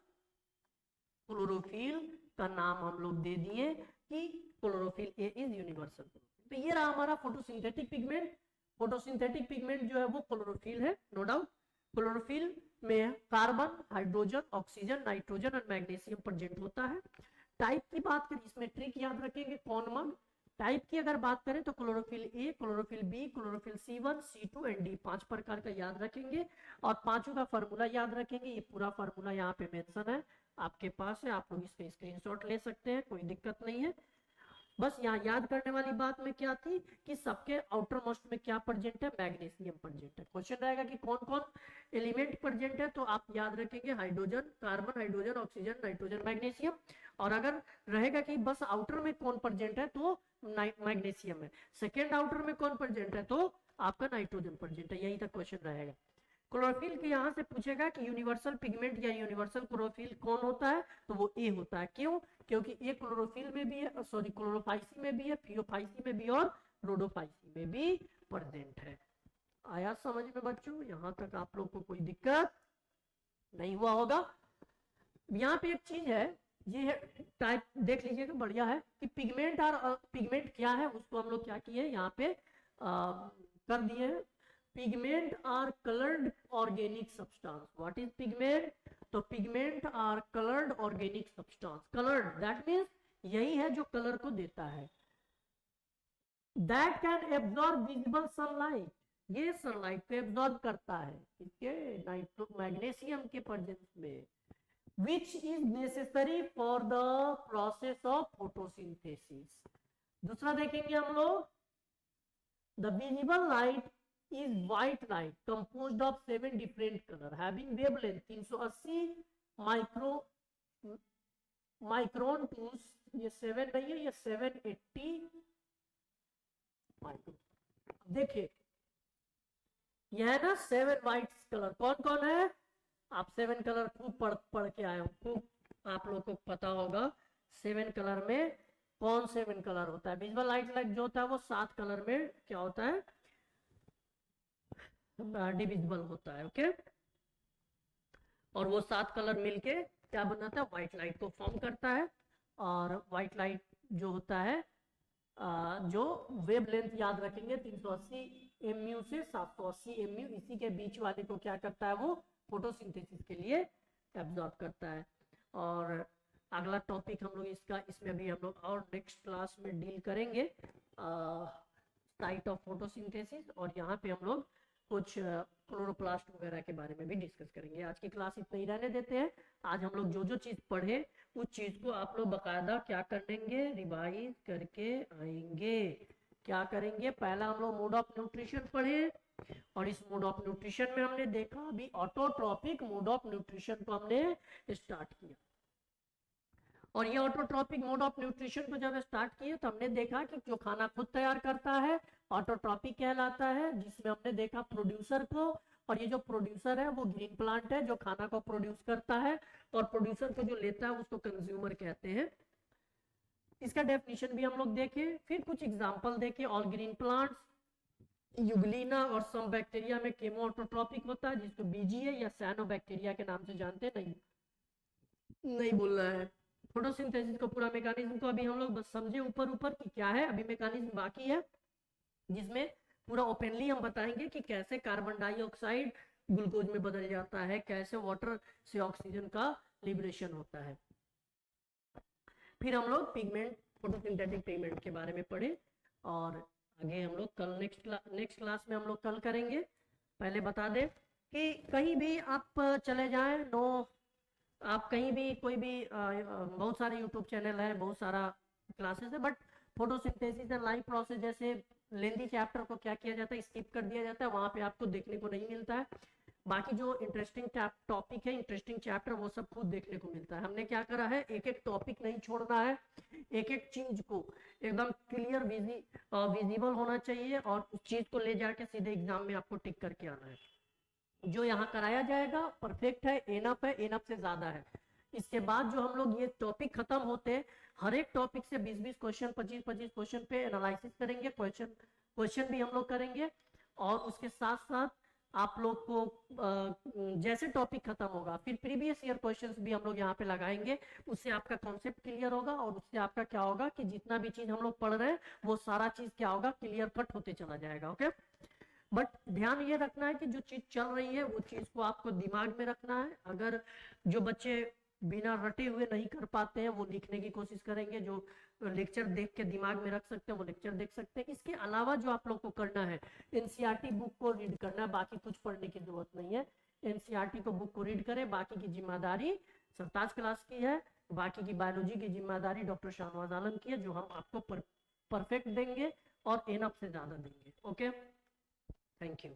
क्लोरोफिल का नाम हम लोग दे दिए कि क्लोरोफिल ए इज यूनिवर्सल। तो ये रहा हमारा फोटोसिंथेटिक पिगमेंट। फोटोसिंथेटिक पिगमेंट जो है वो क्लोरोफिल है, नो डाउट। क्लोरोफिल में कार्बन, हाइड्रोजन, ऑक्सीजन, नाइट्रोजन और मैग्नीशियम प्रेजेंट होता है। टाइप की बात करें, इसमें ट्रिक याद रखेंगे कौन मग। टाइप की अगर बात करें तो chlorophyll a, chlorophyll b, chlorophyll C1, C2 and d, 5 प्रकार का याद रखेंगे और पांचों का फार्मूला याद रखेंगे। ये पूरा फार्मूला यहाँ पे मेंशन है, आपके पास है, आप लोग इसका स्क्रीनशॉट ले सकते हैं, कोई दिक्कत नहीं है। बस यहाँ याद करने वाली बात में क्या थी कि सबके आउटर मोस्ट में क्या प्रेजेंट है, मैग्नीशियम प्रेजेंट है। क्वेश्चन रहेगा कि कौन कौन एलिमेंट प्रेजेंट है, तो आप याद रखेंगे hydrogen, carbon, hydrogen, oxygen, nitrogen, magnesium. और अगर रहेगा कि बस आउटर में कौन प्रेजेंट है तो मैग्नीशियम है, सेकेंड आउटर में कौन प्रेजेंट है तो आपका नाइट्रोजन प्रेजेंट है, यही तक क्वेश्चन रहेगा। क्लोरोफिल के यहाँ से पूछेगा कि यूनिवर्सल पिगमेंट या यूनिवर्सल क्लोरोफिल कौन होता है, तो वो ए होता है। क्यों? क्योंकि ए क्लोरोफिल में भी है, सॉरी क्लोरोफाइसी में भी है, फियोफाइसी में भी और रोडोफाइसी में भी प्रेजेंट है। आया समझ में बच्चों? यहाँ तक आप लोग को कोई दिक्कत नहीं हुआ होगा। यहाँ पे एक चीज है, ये टाइप देख लीजिएगा, बढ़िया है कि पिगमेंट और पिगमेंट क्या है उसको हम लोग क्या किए यहाँ पे कर दिए हैं। Pigment are coloured organic substance. What is pigment? तो pigment are coloured organic substance. Coloured that means यही है जो कलर को देता है। That can absorb visible sunlight, ये सनलाइट को एब्जॉर्ब करता है किसके, मैग्नीशियम के प्रेजेंस में, which is necessary for the process of photosynthesis। दूसरा देखेंगे हम लोग, the visible light is white light composed of 7 different color having wavelength 380 micron to, ये 7 नहीं है, ये 780 माइक्रोन। देखिए यह है ना 7 वाइट कलर, कौन कौन है? आप 7 कलर खूब पढ़ के आए हो, खूब आप लोग को पता होगा 7 कलर में कौन 7 कलर होता है। विजुअल लाइट जो होता है वो 7 कलर में क्या होता है, डिविजिबल होता है। ओके, और वो 7 कलर मिलके क्या बनाता है, व्हाइट लाइट को फॉर्म करता है। और व्हाइट लाइट जो होता है जो वेवलेंथ याद रखेंगे 380 mu से 780 mu, इसी के बीच वाले को क्या करता है, वो फोटोसिंथेसिस के लिए एब्जॉर्ब करता है। और अगला टॉपिक हम लोग इसमें भी हम लोग और नेक्स्ट क्लास में डील करेंगे साइट ऑफ फोटोसिंथेसिस, और यहाँ पे हम लोग कुछ क्लोरोप्लास्ट वगैरह के बारे में भी डिस्कस करेंगे। आज की क्लास इतना ही रहने देते हैं। आज हम लोग जो जो चीज पढ़े उस चीज को आप लोग बकायदा क्या करेंगे, रिवाइज करके आएंगे। क्या करेंगे, पहला हम लोग मोड ऑफ न्यूट्रिशन पढ़े, और इस मोड ऑफ न्यूट्रिशन में हमने देखा अभी ऑटोट्रॉपिक मोड ऑफ न्यूट्रिशन को हमने स्टार्ट किया। और ये ऑटोट्रॉपिक मोड ऑफ न्यूट्रिशन को जब स्टार्ट किए तो हमने देखा कि जो खाना खुद तैयार करता है ऑटोट्रॉपिक कहलाता है, जिसमें हमने देखा प्रोड्यूसर को, और ये जो प्रोड्यूसर है वो ग्रीन प्लांट है जो खाना को प्रोड्यूस करता है, और प्रोड्यूसर को जो लेता है उसको कंज्यूमर कहते हैं। इसका डेफिनेशन भी हम लोग देखे, फिर कुछ एग्जांपल देखे। ऑल ग्रीन प्लांट्स, यूग्लिना और सम बैक्टीरिया में केमो ऑटोट्रॉपिक होता है, जिसको बीजीए या साइनोबैक्टीरिया के नाम से जानते हैं। नहीं बोलना है। फोटोसिंथेसिस को पूरा मैकेनिज्म को अभी हम लोग बस समझे ऊपर ऊपर कि क्या है, अभी मैकेनिज्म बाकी है जिसमें पूरा ओपनली हम बताएंगे कि कैसे कार्बन डाइऑक्साइड ग्लूकोज में बदल जाता है, कैसे वाटर से ऑक्सीजन का लिबरेशन होता है। फिर हम लोग पिगमेंट, फोटोसिंथेटिक पिगमेंट के बारे में पढ़े, और आगे हम लोग कल नेक्स्ट क्लास में हम लोग कल करेंगे। पहले बता दें कि कहीं भी आप चले जाएं, नो आप कहीं भी कोई भी बहुत सारे यूट्यूब चैनल है, बहुत सारा क्लासेस है, but photosynthesis and life process जैसे लेंदी चैप्टर को क्या किया जाता है, स्किप कर दिया जाता है, वहां पे आपको देखने को नहीं मिलता है। बाकी जो इंटरेस्टिंग टॉपिक है, इंटरेस्टिंग चैप्टर, वो सब खुद देखने को मिलता है। हमने क्या करा है, एक एक टॉपिक नहीं छोड़ना है, एक एक चीज को एकदम क्लियर विजिबल होना चाहिए, और उस चीज को ले जाके सीधे एग्जाम में आपको टिक करके आना है। जो यहाँ कराया जाएगा परफेक्ट है, एनफ है, एनफ से ज्यादा है। इसके बाद जो हम लोग ये टॉपिक खत्म होते हैं, हर एक टॉपिक से 20-20 क्वेश्चन, 25-25 क्वेश्चन पे एनालिसिस करेंगे, क्वेश्चन भी हम लोग करेंगे, और उसके साथ साथ आप लोग को जैसे टॉपिक खत्म होगा फिर प्रीवियस ईयर क्वेश्चंस भी हम लोग यहाँ पे लगाएंगे, उससे आपका कॉन्सेप्ट क्लियर होगा और उससे आपका क्या होगा कि जितना भी चीज हम लोग पढ़ रहे हैं वो सारा चीज क्या होगा, क्लियर कट होते चला जाएगा। ओके, बट ध्यान ये रखना है कि जो चीज चल रही है वो चीज को आपको दिमाग में रखना है। अगर जो बच्चे बिना रटे हुए नहीं कर पाते हैं वो लिखने की कोशिश करेंगे, जो लेक्चर देख के दिमाग में रख सकते हैं वो लेक्चर देख सकते हैं। इसके अलावा जो आप लोग को करना है, एनसीईआरटी बुक को रीड करना है, बाकी कुछ पढ़ने की जरूरत नहीं है। एनसीईआरटी को बुक को रीड करें, बाकी की जिम्मेदारी सरताज क्लास की है, बाकी की बायोलॉजी की जिम्मेदारी डॉक्टर शाहनवाज आलम की है, जो हम आपको परफेक्ट देंगे और एनफ से ज्यादा देंगे। Okay, thank you.